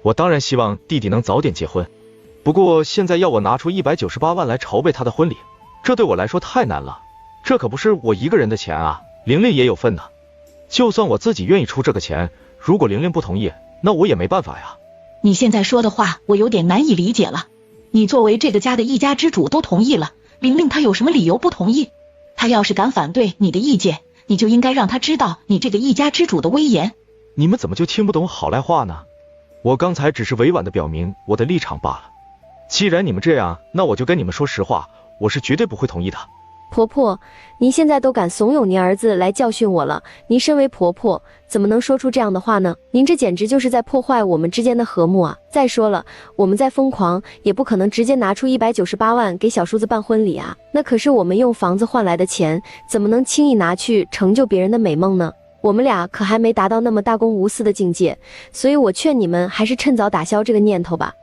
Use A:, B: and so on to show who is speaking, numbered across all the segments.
A: 我当然希望弟弟能早点结婚，不过现在要我拿出198万来筹备他的婚礼，这对我来说太难了。这可不是我一个人的钱啊，玲玲也有份呢。就算我自己愿意出这个钱，如果玲玲不同意，那我也没办法呀。
B: 你现在说的话我有点难以理解了。你作为这个家的一家之主都同意了，玲玲她有什么理由不同意？她要是敢反对你的意见，你就应该让她知道你这个一家之主的威严。
A: 你们怎么就听不懂好赖话呢？我刚才只是委婉的表明我的立场罢了。既然你们这样，那我就跟你们说实话，我是绝对不会同意的。
C: 婆婆，您现在都敢怂恿您儿子来教训我了，您身为婆婆，怎么能说出这样的话呢？您这简直就是在破坏我们之间的和睦啊！再说了，我们再疯狂，也不可能直接拿出198万给小叔子办婚礼啊，那可是我们用房子换来的钱，怎么能轻易拿去成就别人的美梦呢？我们俩可还没达到那么大公无私的境界，所以我劝你们还是趁早打消这个念头吧。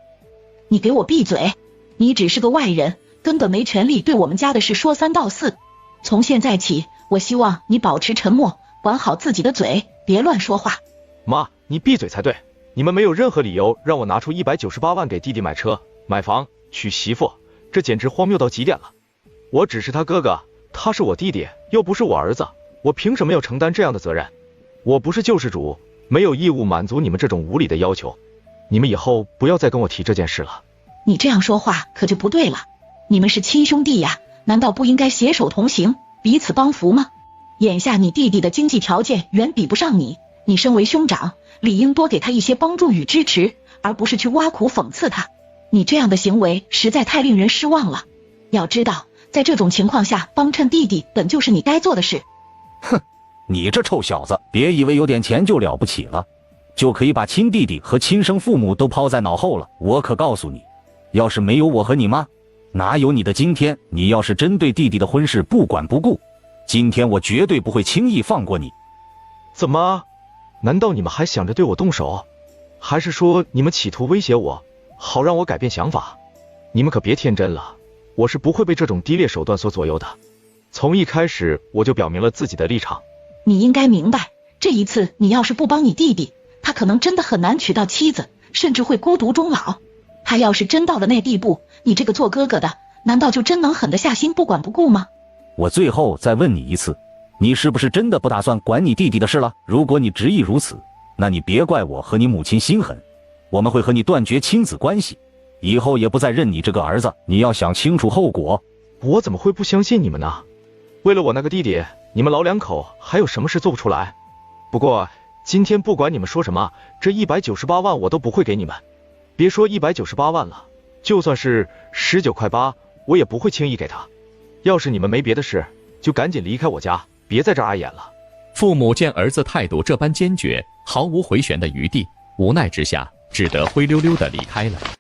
B: 你给我闭嘴！你只是个外人，根本没权利对我们家的事说三道四。从现在起，我希望你保持沉默，管好自己的嘴，别乱说话。
A: 妈，你闭嘴才对！你们没有任何理由让我拿出198万给弟弟买车、买房、娶媳妇，这简直荒谬到极点了。我只是他哥哥，他是我弟弟，又不是我儿子，我凭什么要承担这样的责任？我不是救世主，没有义务满足你们这种无理的要求。你们以后不要再跟我提这件事了。
B: 你这样说话可就不对了，你们是亲兄弟呀，难道不应该携手同行，彼此帮扶吗？眼下你弟弟的经济条件远比不上你，你身为兄长，理应多给他一些帮助与支持，而不是去挖苦讽刺他。你这样的行为实在太令人失望了。要知道，在这种情况下帮衬弟弟本就是你该做的事。
D: 哼，你这臭小子，别以为有点钱就了不起了，就可以把亲弟弟和亲生父母都抛在脑后了。我可告诉你，要是没有我和你妈，哪有你的今天？你要是真对弟弟的婚事不管不顾，今天我绝对不会轻易放过你。
A: 怎么？难道你们还想着对我动手？还是说你们企图威胁我，好让我改变想法？你们可别天真了，我是不会被这种低劣手段所左右的。从一开始我就表明了自己的立场。
B: 你应该明白，这一次你要是不帮你弟弟，他可能真的很难娶到妻子，甚至会孤独终老。他要是真到了那地步，你这个做哥哥的，难道就真能狠得下心不管不顾吗？
D: 我最后再问你一次，你是不是真的不打算管你弟弟的事了？如果你执意如此，那你别怪我和你母亲心狠，我们会和你断绝亲子关系，以后也不再认你这个儿子，你要想清楚后果。
A: 我怎么会不相信你们呢？为了我那个弟弟，你们老两口还有什么事做不出来？不过今天不管你们说什么，这198万我都不会给你们。别说198万了，就算是19块8，我也不会轻易给他。要是你们没别的事，就赶紧离开我家，别在这儿碍眼了。
E: 父母见儿子态度这般坚决，毫无回旋的余地，无奈之下，只得灰溜溜地离开了。